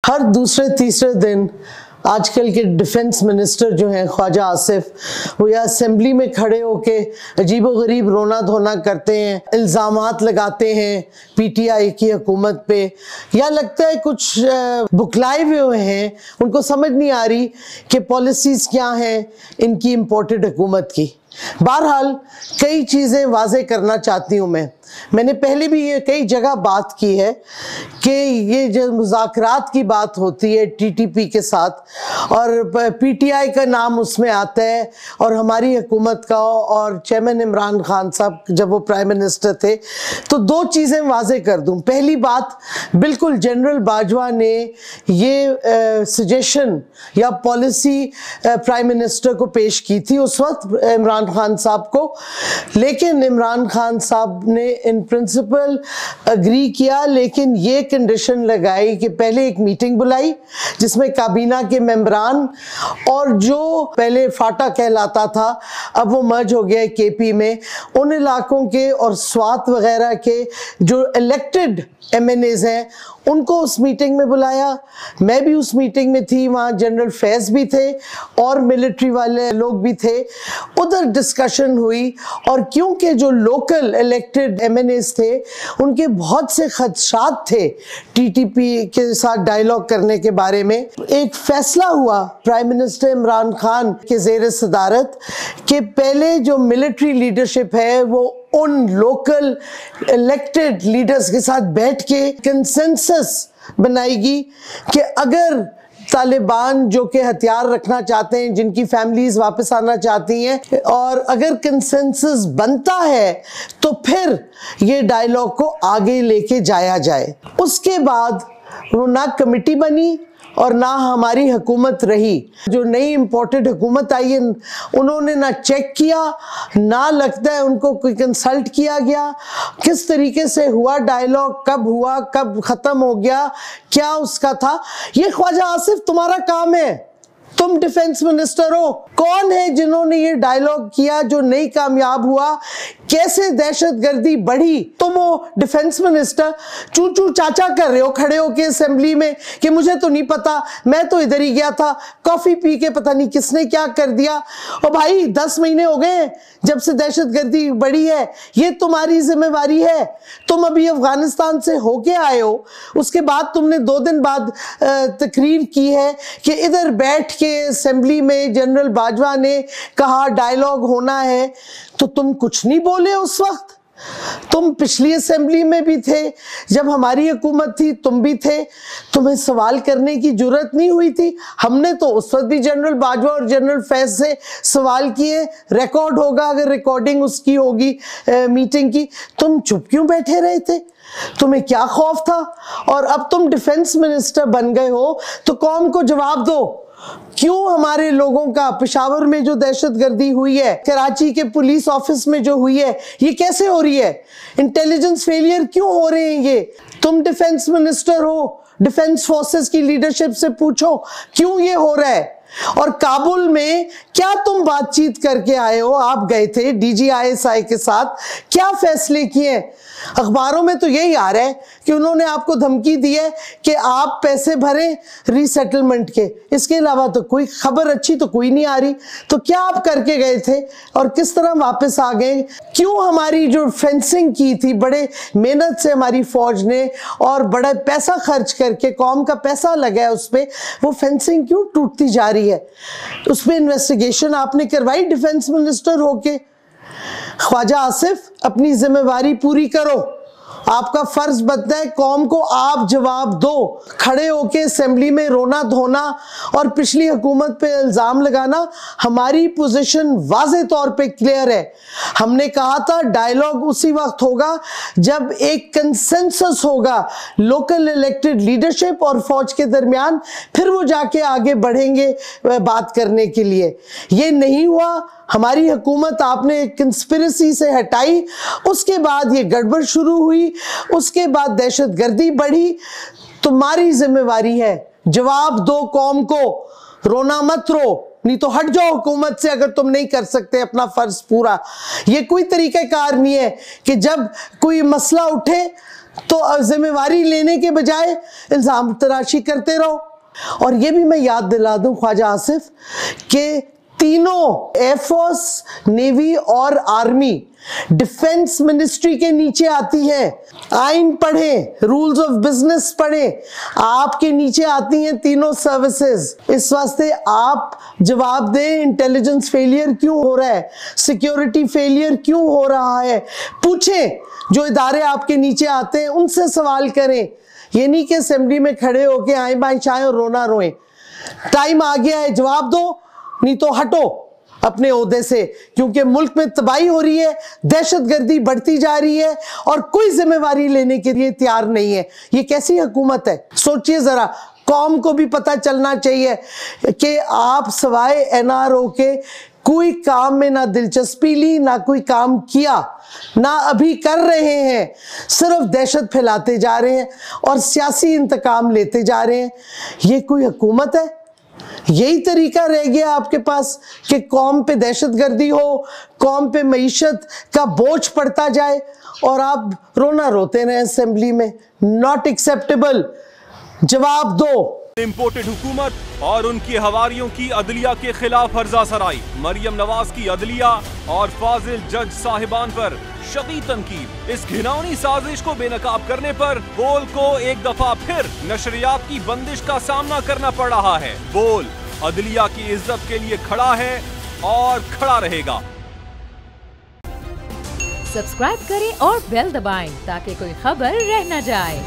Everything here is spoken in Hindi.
हर दूसरे तीसरे दिन आजकल के डिफेंस मिनिस्टर जो हैं ख्वाजा आसिफ, वो या असेंबली में खड़े होके अजीबोगरीब रोना धोना करते हैं, इल्ज़ामात लगाते हैं पीटीआई की हुकूमत पे, या लगता है कुछ बुखलाए हुए हैं, उनको समझ नहीं आ रही कि पॉलिसीज़ क्या हैं इनकी इम्पोर्टेड हुकूमत की। बहरहाल कई चीज़ें वाज़े करना चाहती हूँ मैंने पहले भी ये कई जगह बात की है कि ये जो मुज़ाकरात की बात होती है टीटीपी के साथ और पीटीआई का नाम उसमें आता है और हमारी हुकूमत का और चेयरमैन इमरान खान साहब जब वो प्राइम मिनिस्टर थे, तो दो चीज़ें वाज़े कर दूँ। पहली बात, बिल्कुल जनरल बाजवा ने ये सजेशन या पॉलिसी प्राइम मिनिस्टर को पेश की थी उस वक्त इमरान खान साहब को, लेकिन इमरान खान साहब ने इन प्रिंसिपल अग्री किया, लेकिन ये कंडीशन लगाई कि पहले एक मीटिंग बुलाई जिसमें काबीना के मेंबरान और जो पहले फाटा कहलाता था अब वो मर्ज हो गया है केपी में, उन इलाकों के और स्वात वगैरह के जो इलेक्टेड एमएनएज हैं उनको उस मीटिंग में बुलाया। मैं भी उस मीटिंग में थी, वहाँ जनरल फैज़ भी थे और मिलिट्री वाले लोग भी थे। उधर डिस्कशन हुई और क्योंकि जो लोकल इलेक्टेड एमएनएज थे उनके बहुत से खदशात थे टीटीपी के साथ डायलॉग करने के बारे में, एक फैसला हुआ प्राइम मिनिस्टर इमरान खान के ज़ेर सदारत कि पहले जो मिलिट्री लीडरशिप है वो उन लोकल इलेक्टेड लीडर्स के साथ बैठ के कंसेंसस बनाएगी कि अगर तालिबान जो के हथियार रखना चाहते हैं, जिनकी फैमिलीज वापस आना चाहती हैं, और अगर कंसेंसस बनता है तो फिर ये डायलॉग को आगे लेके जाया जाए। उसके बाद वो ना कमेटी बनी और ना हमारी हुकूमत रही। जो नई इम्पोर्टेड हुकूमत आई है उन्होंने ना चेक किया, ना लगता है उनको कोई कंसल्ट किया गया किस तरीके से हुआ डायलॉग, कब हुआ, कब ख़त्म हो गया, क्या उसका था। ये ख्वाजा आसिफ तुम्हारा काम है, तुम डिफेंस मिनिस्टर हो। कौन है जिन्होंने ये डायलॉग किया जो नहीं कामयाब हुआ, कैसे दहशतगर्दी बढ़ी? तुम हो डिफेंस मिनिस्टर, चू चू चाचा कर रहे हो खड़े होके असेंबली में कि मुझे तो नहीं पता, मैं तो इधर ही गया था, कॉफी पी के पता नहीं किसने क्या कर दिया। और भाई 10 महीने हो गए जब से दहशतगर्दी बढ़ी है, ये तुम्हारी जिम्मेवारी है। तुम अभी अफगानिस्तान से होके आए हो, उसके बाद तुमने 2 दिन बाद तकरीर की है कि इधर बैठ के असेंबली में जनरल बाजवा ने कहा डायलॉग होना है, तो तुम कुछ नहीं बोले उस वक्त। तुम पिछली असेंबली में भी थे, जब हमारी हुकूमत थी तुम भी थे, तुम्हें सवाल करने की जुर्रत नहीं हुई थी। हमने तो उस वक्त भी जनरल बाजवा और जनरल फैज से सवाल किए, रिकॉर्ड होगा अगर रिकॉर्डिंग उसकी होगी मीटिंग की। तुम चुप क्यों बैठे रहे थे? तुम्हें क्या खौफ था? और अब तुम डिफेंस मिनिस्टर बन गए हो तो कौम को जवाब दो, क्यों हमारे लोगों का पेशावर में जो दहशतगर्दी हुई है, कराची के पुलिस ऑफिस में जो हुई है, ये कैसे हो रही है? इंटेलिजेंस फेलियर क्यों हो रहे हैं ये? तुम डिफेंस मिनिस्टर हो, डिफेंस फोर्सेस की लीडरशिप से पूछो क्यों ये हो रहा है। और काबुल में क्या तुम बातचीत करके आए हो? आप गए थे DGISI के साथ, क्या फैसले किए? अखबारों में तो यही आ रहा है कि उन्होंने आपको धमकी दी है कि आप पैसे भरें रीसेटलमेंट के, इसके अलावा तो कोई खबर अच्छी तो कोई नहीं आ रही। तो क्या आप करके गए थे और किस तरह वापस आ गए? क्यों हमारी जो फेंसिंग की थी बड़े मेहनत से हमारी फौज ने और बड़ा पैसा खर्च करके, कौम का पैसा लगा है उस पर, वो फेंसिंग क्यों टूटती जा रही है? उस पर इन्वेस्टिगेशन आपने करवाई डिफेंस मिनिस्टर होके? ख्वाजा आसिफ, अपनी जिम्मेवारी पूरी करो, आपका फर्ज बनता है कौम को आप जवाब दो। खड़े होके असेंबली में रोना धोना और पिछली हुकूमत पे इल्ज़ाम लगाना, हमारी पोजीशन वाज़े तौर पे क्लियर है। हमने कहा था डायलॉग उसी वक्त होगा जब एक कंसेंसस होगा लोकल इलेक्टेड लीडरशिप और फौज के दरमियान, फिर वो जाके आगे बढ़ेंगे बात करने के लिए। ये नहीं हुआ, हमारी हुकूमत आपने कंस्पिरेसी से हटाई, उसके बाद ये गड़बड़ शुरू हुई, उसके बाद दहशतगर्दी बढ़ी। तुम्हारी जिम्मेवारी है, जवाब दो कौम को, रोना मत रो, नहीं तो हट जाओ हुकूमत से अगर तुम नहीं कर सकते अपना फर्ज पूरा। ये कोई तरीक़ाकार नहीं है कि जब कोई मसला उठे तो जिम्मेवारी लेने के बजाय इल्ज़ाम तराशी करते रहो। और ये भी मैं याद दिला दूं ख्वाजा आसिफ कि तीनों एयरफोर्स, नेवी और आर्मी डिफेंस मिनिस्ट्री के नीचे आती है। आइन पढ़ें, रूल्स ऑफ बिजनेस पढ़ें, आपके नीचे आती हैं तीनों सर्विसेज। इस वास्ते आप जवाब दें, इंटेलिजेंस फेलियर क्यों हो रहा है, सिक्योरिटी फेलियर क्यों हो रहा है, पूछें। जो इदारे आपके नीचे आते हैं उनसे सवाल करें। ये नहीं कि असेंबली में खड़े होके आए बाएं चाहें और रोना रोएं। टाइम आ गया है, जवाब दो, नहीं तो हटो अपने ओहदे से, क्योंकि मुल्क में तबाही हो रही है, दहशतगर्दी बढ़ती जा रही है और कोई जिम्मेवारी लेने के लिए तैयार नहीं है। ये कैसी हुकूमत है? सोचिए जरा। कौम को भी पता चलना चाहिए कि आप सवाए एनआरओ के कोई काम में ना दिलचस्पी ली, ना कोई काम किया, ना अभी कर रहे हैं, सिर्फ दहशत फैलाते जा रहे हैं और सियासी इंतकाम लेते जा रहे हैं। ये कोई हुकूमत है? यही तरीका रह गया आपके पास कि कौम पे दहशतगर्दी हो, कौम पे मईशत का बोझ पड़ता जाए और आप रोना रोते रहे असेंबली में। Not acceptable. जवाब दो। इम्पोर्टेड हुकूमत और उनकी हवारियों की अदलिया के खिलाफ हर्जा सराई। मरियम नवाज की अदलिया और फाजिल जज साहिबान पर शदीद तनकीद। इस घिनौनी साजिश को बेनकाब करने पर बोल को एक दफा फिर नशरियात की बंदिश का सामना करना पड़ रहा है। बोल अदलिया की इज्जत के लिए खड़ा है और खड़ा रहेगा। सब्सक्राइब करें और बेल दबाएं ताकि कोई खबर रह न जाए।